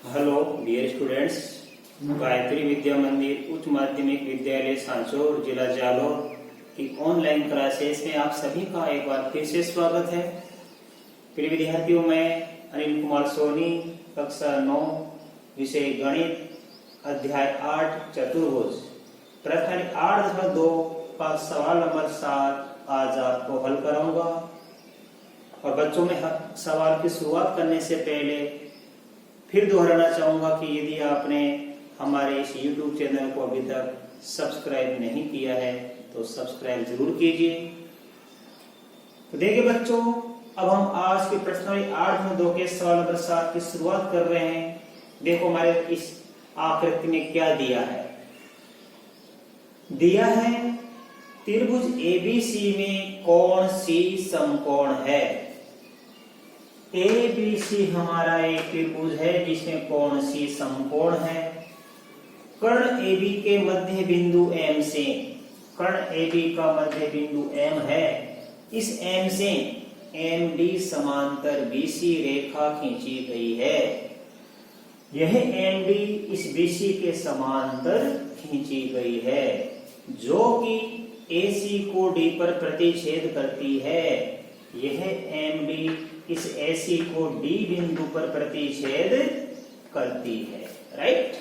Hello dear students, Gayatri विद्या मंदिर उच्च माध्यमिक विद्यालय सांचौर जिला जालौर की ऑनलाइन क्लासेस में आप सभी का एक बार फिर से स्वागत है। प्रिय विद्यार्थियों, मैं अनिल कुमार सोनी, कक्षा 9, विषय गणित, अध्याय 8 चतुर्भुज, प्रश्न 8.2 का सवाल नंबर 7 आज आपको हल कराऊंगा। और बच्चों में सवाल की शुरुआत करने से पहले फिर दोहराना चाहूंगा कि यदि आपने हमारे इस YouTube चैनल को अभी तक सब्सक्राइब नहीं किया है तो सब्सक्राइब जरूर कीजिए। तो देखिए बच्चों, अब हम आज के प्रश्न 8.2 के सवाल नंबर 7 की शुरुआत कर रहे हैं। देखो हमारे इस आकृति में क्या दिया है। दिया है त्रिभुज ABC में कौन सी समकोण है। ABC हमारा एक त्रिभुज है जिसमें कौन सी समकोण है। कर्ण AB के मध्य बिंदु M से, कर्ण AB का मध्य बिंदु M है, इस M से MD समांतर BC रेखा खींची गई है। यह MD इस BC के समांतर खींची गई है जो कि AC को D पर प्रतिच्छेद करती है। यह MD इस AC को D बिंदु पर प्रतिच्छेद करती है। राइट,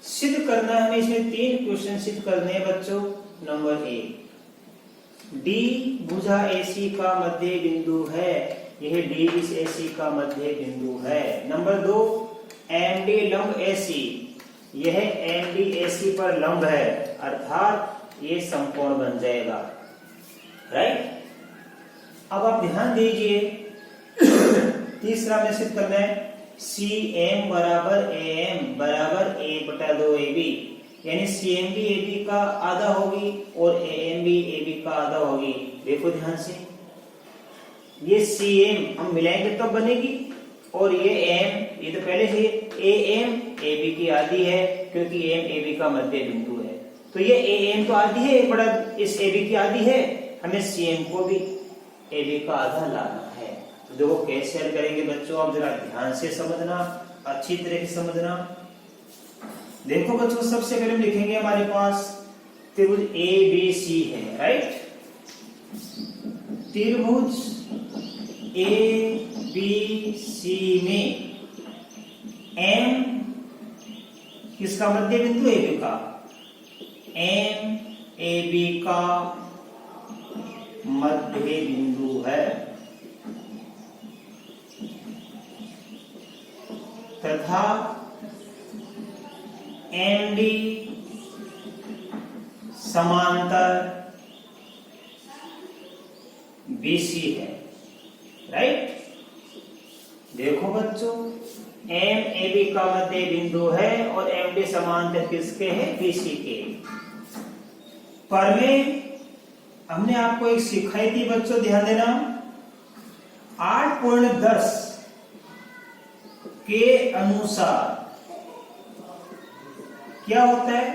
सिद्ध करना है। हमें इसमें 3 क्वेश्चन सिद्ध करने हैं बच्चों। नंबर 1, D भुजा AC का मध्य बिंदु है। यह D इस AC का मध्य बिंदु है। नंबर 2, MD लंब AC, यह MD AC पर लंब है, अर्थात ये समकोण बन जाएगा। राइट, अब आप ध्यान दीजिए, तीसरा में सिद्ध करना है CM बराबर AM बराबर 1/2AB, यानी CM भी AB का आधा होगी और AM भी AB का आधा होगी। देखो ध्यान से, ये CM हम मिलाएंगे तब बनेगी, और ये M, ये तो पहले से AM AB की आधी है क्योंकि M AB का मध्य बिंदु है। तो ये AM तो आधी है, एक बड़ा इस AB की आधी है, हमें CM को भी AB का आधा लाना है। तो देखो कैसे हल करेंगे बच्चों, आप जरा ध्यान से समझना, अच्छी तरह से समझना। देखो बच्चों, सबसे पहले हम लिखेंगे हमारे पास त्रिभुज ABC है। राइट, त्रिभुज ABC में M किसका मध्य बिंदु, AB का, M AB का मध्य बिंदु है, तथा MD समांतर BC है। राइट, देखो बच्चों, MAB का मध्य बिंदु है और MD समांतर किसके है, BC के। पर में हमने आपको एक सिखाई थी बच्चों, ध्यान देना, 8.10 के अनुसार क्या होता है,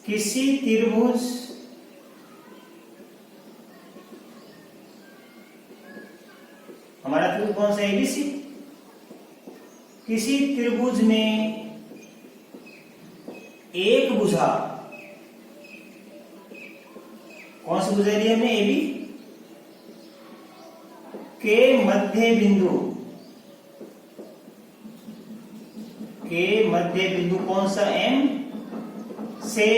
किसी त्रिभुज हमारा त्रिभुज कौन सा, ABC, किसी त्रिभुज में एक भुजा, कौन सी भुजा ली हमने, AB के मध्य बिंदु कौन सा, M से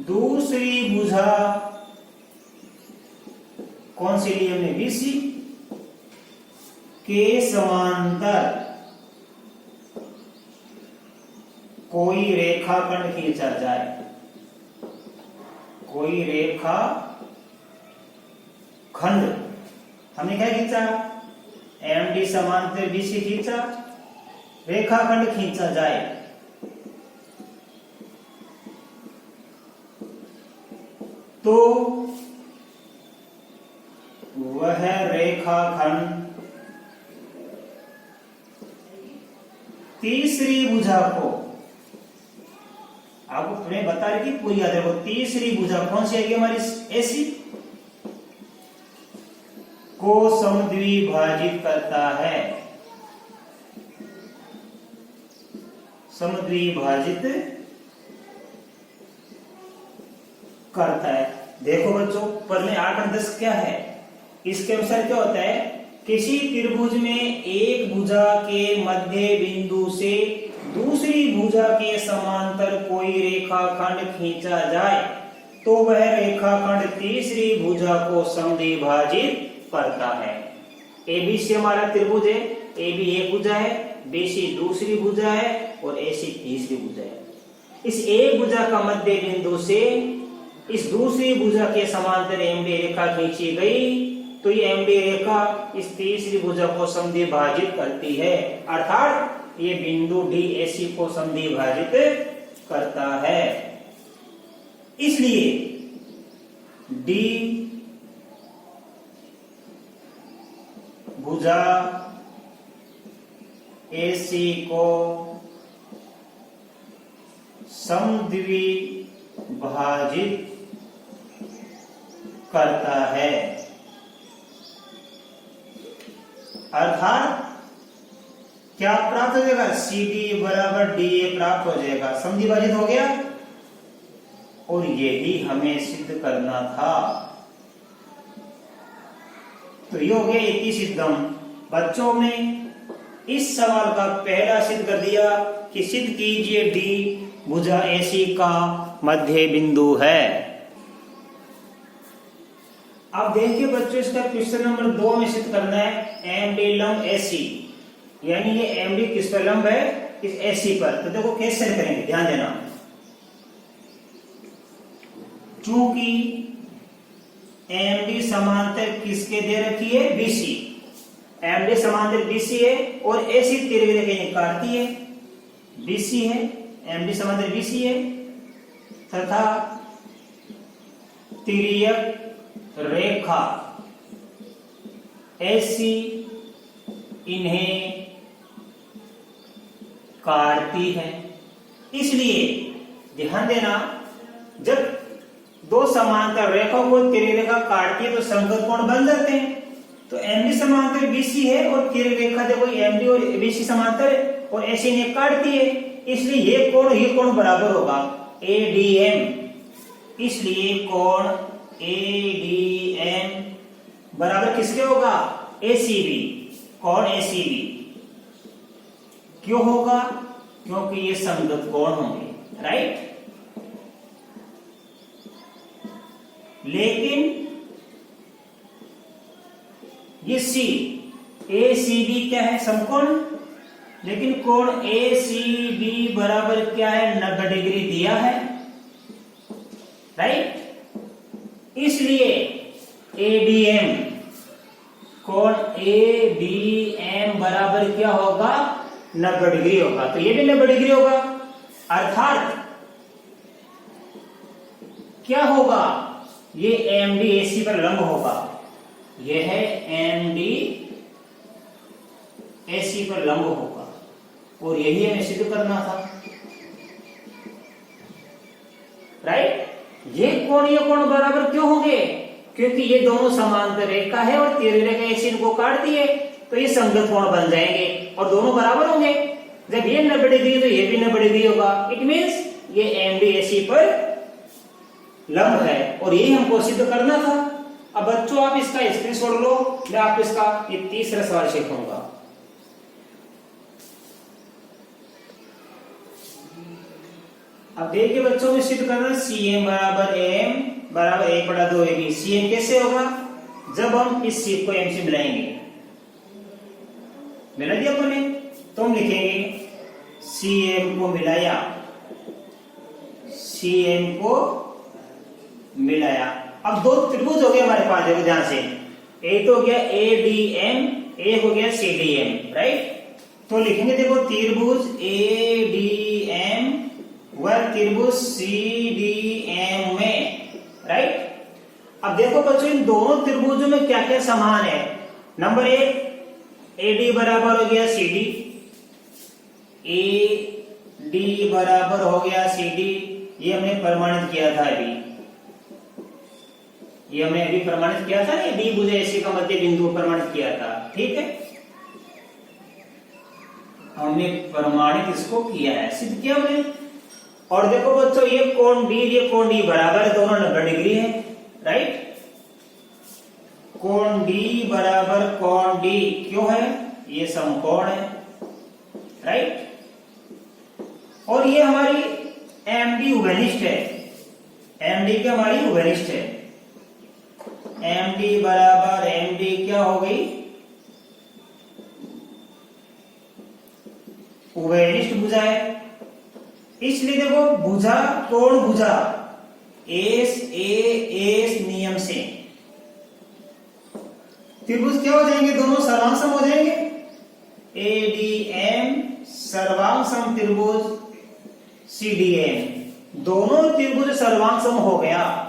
दूसरी भुजा कौन सी ली हमने, BC के समांतर कोई रेखाखंड खींचा जाए। कोई रेखा खंड हमने क्या खींचा, MD समांतर BC खींचा, रेखाखंड खींचा जाए। तो वह रेखाखंड तीसरी भुजा को, आपको तुम्हें बता रही थी पूरी याद रखो, तीसरी भुजा कौन सी आएगी हमारी, AC को समद्विभाजित करता है। समद्विभाजित करता है। देखो बच्चों, पहले 8 और 10 क्या है, इसके अनुसार क्या होता है, किसी त्रिभुज में एक भुजा के मध्य बिंदु से दूसरी भुजा के समांतर कोई रेखाखंड खींचा जाए तो वह रेखाखंड तीसरी भुजा को समद्विभाजित करता है। एबीसी हमारा त्रिभुज है, एबी एक भुजा है, बीसी दूसरी भुजा है और एसी तीसरी भुजा है। इस एक भुजा का मध्य बिंदु से इस दूसरी भुजा के समांतर एमडी रेखा खींची गई तो ये एमडी रेखा इस तीसरी भुजा को समद्विभाजित करती है, अर्थात ये बिंदु डी एसी को समद्विभाजित करता है। इसलिए डी भुजा एसी को समद्विभाजित करता है, अर्थात क्या प्राप्त हो जाएगा, सी डी बराबर डी ए प्राप्त हो जाएगा, समद्विभाजित हो गया। और यही हमें सिद्ध करना था। तो ये हो गया एक ही सिद्धम। बच्चों ने इस सवाल का पहला सिद्ध कर दिया कि सिद्ध कीजिए डी भुजा एसी का मध्य बिंदु है। अब देखिए बच्चों, इसका क्वेश्चन नंबर 2 में सिद्ध करना है एमडी लंब एसी, यानी ये एमडी किस पर लंब है, इस एसी पर। तो देखो कैसे करेंगे, ध्यान देना। चूंकि एमडी समांतर किसके दे रखी है, बीसी, एमडी समांतर बीसी है और एसी तिर्यक रेखा काटती है, बीसी है, एमडी समांतर बीसी है तथा तिर्यक रेखा ऐसी इन्हें काटती है। इसलिए ध्यान देना, जब दो समांतर रेखाओं को तिर्यक रेखा काटती है तो संगत कोण बन जाते हैं। तो एमडी समांतर बीसी है और तिर्यक रेखा देखो एमडी और बीसी समांतर और ऐसे इन्हें काटती है, इसलिए ये कोण बराबर होगा एडीएम। इसलिए कोण एडीएम बराबर किसके होगा, एसीबी, कोण एसीबी। क्यों होगा, क्योंकि ये संगत कोण होंगे, राइट। लेकिन ये सी एसीबी क्या है, समकोण, लेकिन कोण एसीबी बराबर क्या है, 90 डिग्री दिया है, राइट। इसलिए एडीएम, कोण एडीएम बराबर क्या होगा, 90 डिग्री होगा। तो ये भी 90 डिग्री होगा, अर्थात क्या होगा, ये एमडी एसी पर लंब होगा, यह है एमडी एसी पर लंब होगा, और यही हमें सिद्ध करना था, राइट। ये कोण बराबर क्यों होंगे, क्योंकि ये दोनों समांतर रेखा है और तिर्यक रेखा ऐसे इनको काटती है, तो ये संगत कोण बन जाएंगे और दोनों बराबर होंगे। जब ये 90 डिग्री तो ये भी 90 डिग्री होगा, इट मींस ये एमडी एसी पर लंब है, और यही हमको सिद्ध करना था। अब बच्चों आप इसका स्क्रीनशॉट लो, मैं आपको इसका ये तीसरा सवाल सीखूंगा। अब देखिए बच्चों में सिद्ध करना, सी एम बराबर एम बराबर 1/2 AB। सी एम कैसे होगा, जब हम इस सी को एम से मिलाएंगे, मिला दिया अपने, तो हम लिखेंगे सी एम को मिलाया, सी एम को मिलाया। अब दो त्रिभुज हो गए हमारे पास, देखो ध्यान से, एक तो हो गया एडीएम, एक हो गया सीडीएम, राइट। तो लिखेंगे देखो त्रिभुज एडीएम व त्रिभुज सीडीएम में, राइट। अब देखो बच्चों इन दोनों त्रिभुजों में क्या क्या समान है। नंबर 1, एडी बराबर हो गया सीडी, एडी बराबर हो गया सीडी, ये हमने प्रमाणित किया था अभी, ये हमने अभी प्रमाणित किया था ना, डी भुजा एसी का मध्य बिंदु प्रमाणित किया था, ठीक है। हमने प्रमाणित इसको किया है, सिद्ध किया हमने। और देखो बच्चों, ये कोण बी ये कोण डी बराबर है, दोनों 90 डिग्री है, राइट। कोण डी बराबर कोण डी क्यों है? ये समकोण है, राइट। और ये हमारी एम डी उभयनिष्ठ है, एम डी की हमारी उभयनिष्ठ है। एम डी बराबर एम डी क्या हो गई? उभयनिष्ठ भुजा है। इसलिए देखो, भुजा कोण भुजा एस ए नियम से त्रिभुज क्या हो जाएंगे? दोनों सर्वांग सम हो जाएंगे। एडीएम सर्वांग सम त्रिभुज सीडीएम, दोनों त्रिभुज सर्वांग सम हो गया।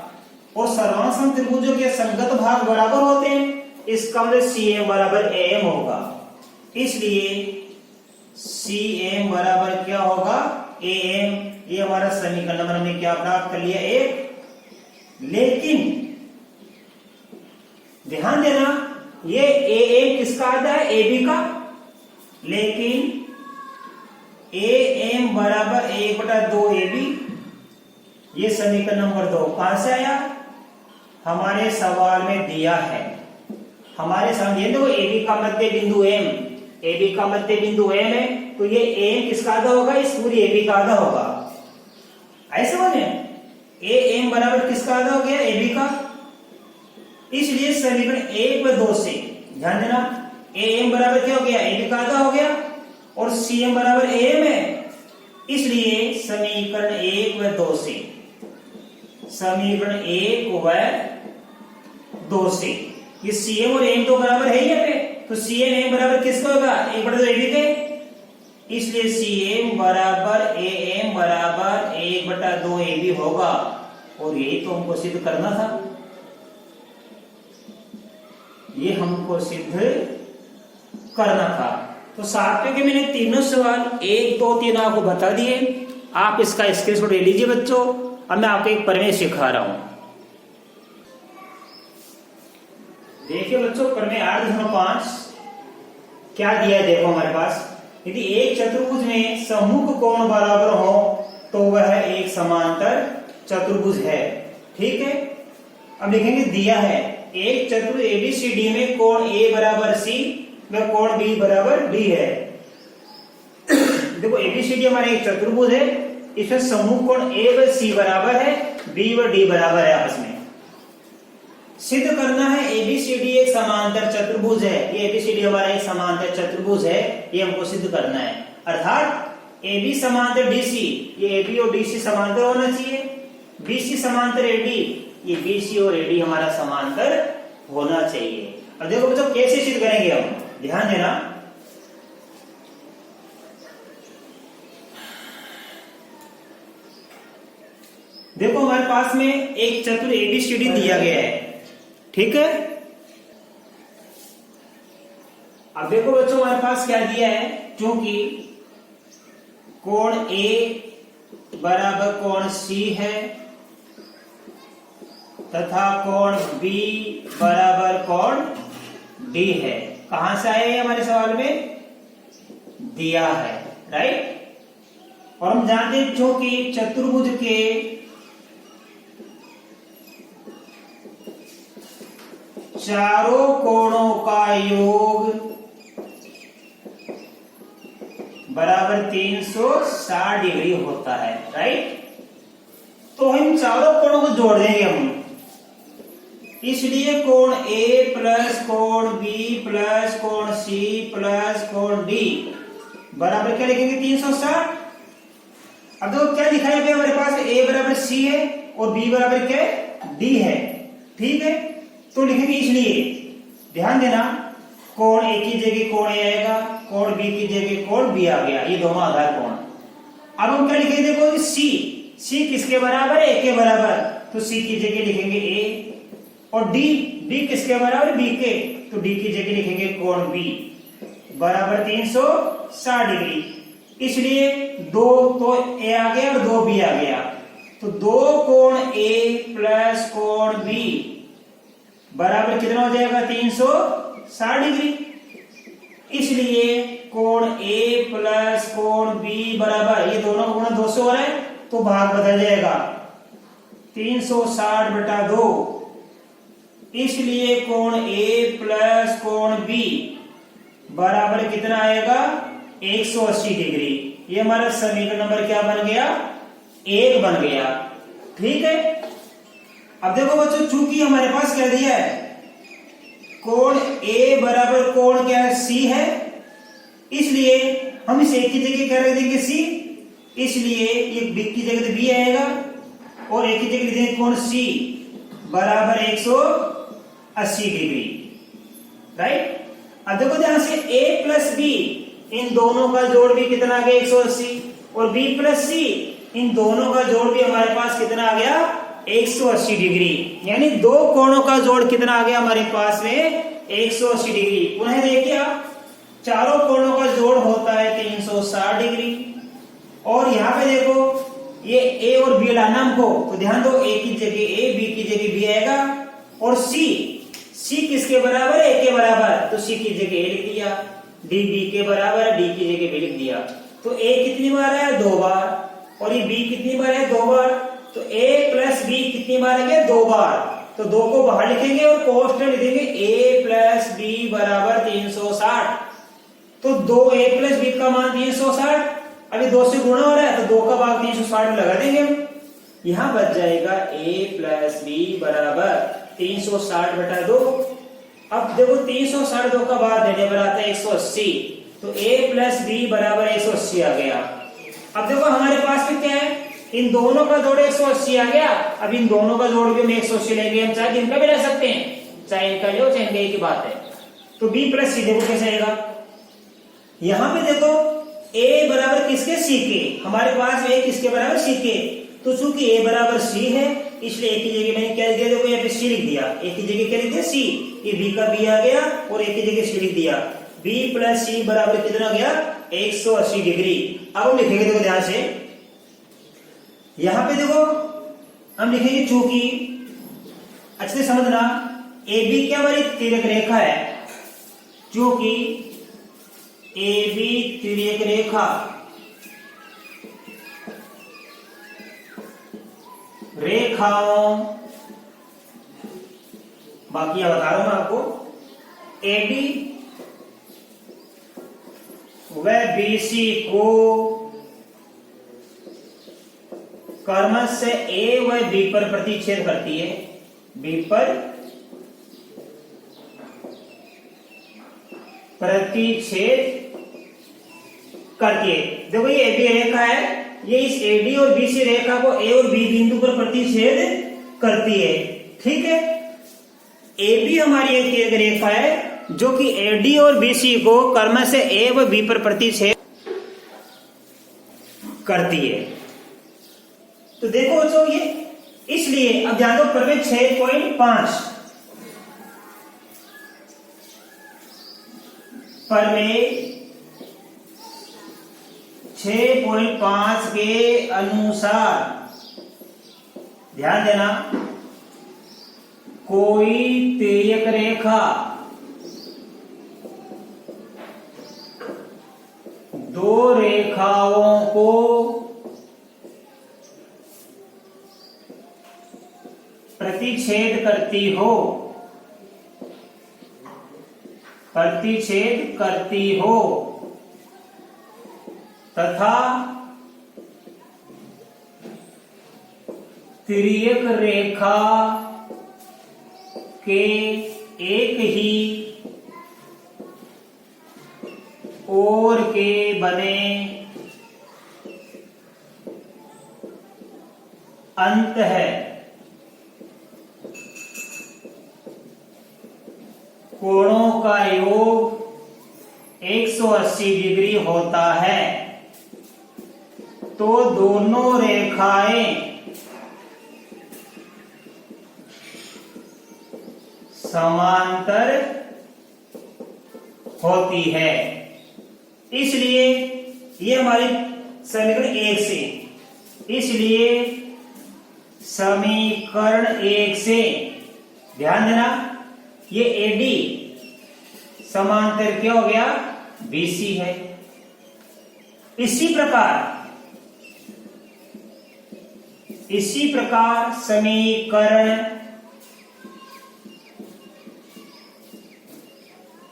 और सर्वांग सम त्रिभुजों के संगत भाग बराबर होते हैं, इसका मतलब सीएम बराबर एएम होगा। इसलिए सीएम बराबर क्या होगा? एएम। ये हमारा समीकरण नंबर हमने क्या प्राप्त कर लिया? 1। लेकिन ध्यान देना, ये एएम किसका आता है? एबी का। लेकिन एएम बराबर 1/2 एबी, ये समीकरण नंबर 2 कहां से आया? हमारे सवाल में दिया है। हमारे सामने देखो, एबी का मध्य बिंदु एम, एबी का मध्य बिंदु एम है, तो ये एम किसका आधा होगा? इस पूरी एबी का आधा होगा। ऐसे बोले, ए एम बराबर किसका आधा हो गया? एबी का। इसलिए समीकरण 1/2 से ध्यान देना, ए एम बराबर क्या हो गया? एबी का आधा हो गया, और सी एम बराबर एम है। इसलिए समीकरण 1/2 से, समीकरण 1/2 से ये सी एम और एम तो बराबर है ही पे, तो सी एम बराबर किसका होगा? 1/2 एबी के। इसलिए सी एम बराबर ए एम बराबर 1/2 एबी होगा। और यही तो हमको सिद्ध करना था, ये हमको सिद्ध करना था। तो सातवें के मैंने तीनों सवाल 1, 2, 3 आपको बता दिए। आप इसका स्क्रीनशॉट ले लीजिए बच्चों। अब मैं आपको एक प्रमेय सिखा रहा हूं। देखिए बच्चों, प्रमेय 8.5 क्या दिया है? देखो हमारे पास, यदि एक चतुर्भुज में सम्मुख कोण बराबर हो तो वह एक समांतर चतुर्भुज है, ठीक है। अब लिखेंगे दिया है, एक चतुर्भुज एबीसीडी में कोण ए बराबर सी व कोण बी बराबर डी है। देखो, एबीसीडी हमारा एक चतुर्भुज है, इसमें सम्मुख कोण ए व सी बराबर है, बी व डी बराबर है आपस में। सिद्ध करना है एबीसीडी एक समांतर चतुर्भुज है। ये एबीसीडी हमारा एक समांतर चतुर्भुज है, ये हमको सिद्ध करना है। अर्थात एबी समांतर डीसी, ये एबी और डीसी समांतर होना चाहिए। बीसी समांतर एडी, ये बीसी और एडी हमारा समांतर होना चाहिए। अब देखो बच्चों, कैसे सिद्ध करेंगे हम? ध्यान देना, देखो हमारे पास में एक चतुर्भुज एबीसीडी दिया गया है, ठीक है। अब देखो बच्चों, हमारे पास क्या दिया है? क्योंकि कोण ए बराबर कोण सी है तथा कोण बी बराबर कोण डी है। कहां से आया है? हमारे सवाल में दिया है, राइट। और हम जानते हैं क्योंकि चतुर्भुज के चारों कोणों का योग बराबर 360 डिग्री होता है, राइट। तो हम चारों कोणों को जोड़ देंगे हम। इसलिए कोण ए प्लस कोण बी प्लस कोण सी प्लस कोण डी बराबर क्या लिखेंगे? 360। अब देखो क्या लिखा है हमारे पास? ए बराबर सी है और बी बराबर क्या है? डी है, ठीक है। तो लिखेंगे, इसलिए ध्यान देना, कोण ए की जगह कोण ए आएगा, कोण बी की जगह कोण बी आ गया, ये दोनों आधार कोण। अब हम क्या लिखेंगे? देखो सी, सी किसके बराबर है? ए के बराबर, तो सी की जगह लिखेंगे ए। और डी, डी किसके बराबर? बी के, तो डी की जगह लिखेंगे कोण बी बराबर 360 डिग्री। इसलिए 2 तो ए आ गया और 2 बी आ गया, तो 2 कोण ए प्लस कोण बी बराबर कितना हो जाएगा? 360 डिग्री। इसलिए कोण ए प्लस कोण बी बराबर, ये दोनों का गुणा 200 हो रहा है तो भाग बदल जाएगा 360/2। इसलिए कोण ए प्लस कोण बी बराबर कितना आएगा 180 डिग्री। ये हमारा समीकरण नंबर क्या बन गया, 1 बन गया। ठीक है, अब देखो बच्चों, चूंकि हमारे पास क्या दिया है, कोण ए बराबर कोण क्या है, सी है, इसलिए हम इस एक की जगह क्या रख देंगे, सी। इसलिए ये बी की जगह तो बी आएगा और एक की जगह लिख देंगे कोण सी बराबर 180 डिग्री। राइट, अब देखो ध्यान से, a प्लस बी इन दोनों का जोड़ भी कितना आ गया 180, और b प्लस सी इन दोनों का जोड़ भी हमारे पास कितना आ गया 180 डिग्री। यानी दो कोणों का जोड़ कितना आ गया हमारे पास में 180 डिग्री। पुनः देखिए आप, चारों कोणों का जोड़ होता है 360 डिग्री। और यहाँ पे देखो ये a और b लाना हमको, तो ध्यान दो, a की जगह a, b की जगह b आएगा, और c किसके बराबर है, a के बराबर, तो c की जगह a लिख दिया, d b के बराबर है, d की जगह b लिख दिया। तो a कितनी बार है, 2 बार, और ये b कितनी बार है, 2 बार, तो a प्लस b कितनी बार है, 2 बार। तो 2 को बाहर लिखेंगे और कोष्ठक लिख देंगे a प्लस b बराबर 360। तो 2a प्लस b का मान 360, अभी 2 से गुणा हो रहा है तो 2 का भाग 360 में लगा देंगे हम। यहां बच जाएगा a प्लस b बराबर 360/2। अब देखो 360 का भाग देने पर आता है 180, तो a प्लस b बराबर 180 आ गया। अब देखो हमारे पास में क्या है, इन दोनों का जोड़ 180 आ गया। अब इन दोनों का जोड़ भी हम 180 लेंगे, हम चाहे इनका भी ले सकते हैं, चाहे इनका लो चाहे इनका, एक ही बात है। तो b प्लस सी देखो कैसे आएगा, यहां पे देखो a बराबर किसके, c के, हमारे पास a किसके बराबर, c के। तो चूंकि a बराबर c है, इसलिए a की जगह मैंने क्या लिख दिया, देखो यहाँ पे c लिख दिया, a की जगह क्या लिख दिया, c, ये b का b आ गया और a की जगह c लिख दिया। b प्लस c बराबर कितना हो गया 180 डिग्री। अब हम लिखेंगे, देखो ध्यान से, यहां पे देखो हम लिखेंगे, चूंकि अच्छे से समझना, ए बी क्या हमारी तिर्यक रेखा है, चूंकि ए बी तिर्यक रेखा रेखाओं, बाकी बता रहा हूं मैं आपको, ए बी व बी सी को कर्मश से ए व बी पर प्रतिच्छेद करती है, बी पर प्रतिच्छेद करती है। देखो ये ए बी रेखा है, ये इस ए डी और बी सी रेखा को ए और बी बिंदु पर प्रतिच्छेद करती है। ठीक है, ए बी हमारी एक रेखा है जो कि ए डी और बी सी को कर्म से ए व बी पर प्रतिच्छेद करती है। तो देखो बच्चों, ये इसलिए अब ध्यान दो, प्रमेय 6.5, प्रमेय 6.5 के अनुसार ध्यान देना, कोई तिर्यक रेखा दो रेखाओं को प्रतिच्छेद करती हो, प्रतिच्छेद करती हो तथा तिर्यक रेखा के एक ही ओर के बने अंत है, कोणों का योग 180 डिग्री होता है, तो दोनों रेखाएं समांतर होती है। इसलिए ये हमारी समीकरण 1 से, इसलिए समीकरण 1 से ध्यान देना, ये एडी समांतर क्या हो गया, BC है। इसी प्रकार समीकरण,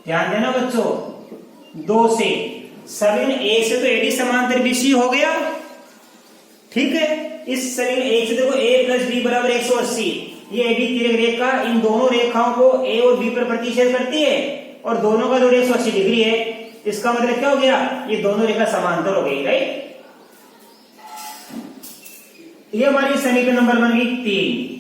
ध्यान देना बच्चों, 2 से समीकरण 1 से तो AD समांतर BC हो गया, ठीक है। इस समीकरण 1 से देखो A प्लस B बराबर 180, ये AB तिर्यक रेखा इन दोनों रेखाओं को A और B पर प्रतिच्छेद करती है और दोनों का जोड़ 180 डिग्री है। इसका मतलब क्या हो गया, ये दोनों रेखा समांतर हो गई, राइट। ये हमारी समीकरण नंबर बन गई 3।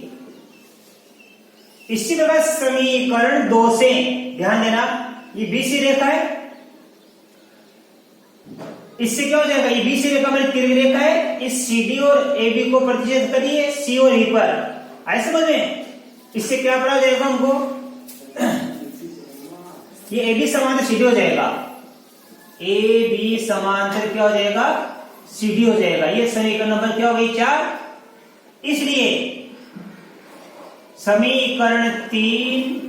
इसी प्रकार समीकरण 2 से, ध्यान देना, ये BC रेखा है, इससे क्या हो जाएगा, ये BC रेखा मेरी तिर्यक रेखा है, इस CD और AB को प्रतिच्छेद करिए C और E पर, आए समझ में। इससे क्या पता हो जाएगा हमको, ये AB समांतर CD हो जाएगा, AB समांतर क्या हो जाएगा, CD हो जाएगा। ये समीकरण नंबर क्या हो गई 4। इसलिए समीकरण 3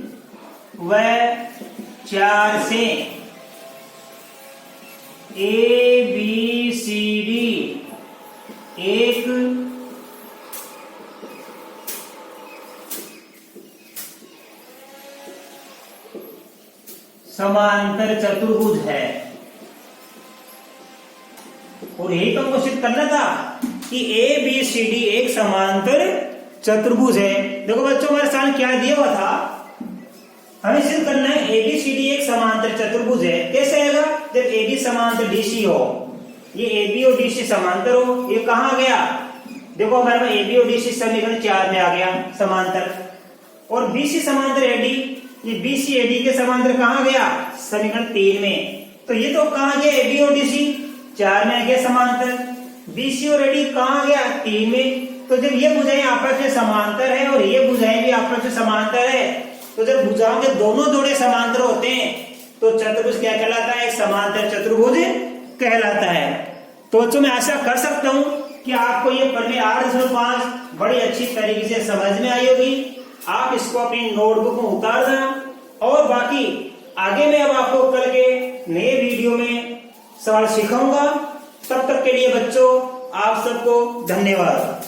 व 4 से ABCD एक समांतर चतुर्भुज है। और यही तो हमको सिद्ध करना था कि ABCD एक समांतर चतुर्भुज है। देखो बच्चों, हमारे सामने क्या दिया हुआ था, हमें सिद्ध करना है ABCD एक समांतर चतुर्भुज है। कैसे आएगा, जब AB समांतर DC हो, ये AB और DC समांतर हो। ये कहां गया, देखो हमारे पास AB और DC समीकरण 4 में आ गया समांतर, और BC समांतर AD, ये BC AD के समांतर कहां गया, समीकरण 3 में। तो ये तो कहां गया, AB और DC 4 में आ गया समांतर, BC और AD कहां गया, 3 में। तो जब ये भुजाएं आपस में समांतर है और ये भुजाएं भी आपस में समांतर है, तो जब भुजाओं के दोनों जोड़े समांतर होते हैं तो चतुर्भुज क्या कहलाता है, समांतर चतुर्भुज कहलाता है। तो बच्चों, मैं आशा कर सकता हूं कि आपको ये पढ़ने 8.5 बड़ी अच्छी तरीके से समझ में आई होगी। आप इसको अपनी नोटबुक में उतार देना, और बाकी आगे मैं अब आपको कल के नए वीडियो में सवाल सिखाऊंगा। तब तक के लिए बच्चों, आप सबको धन्यवाद।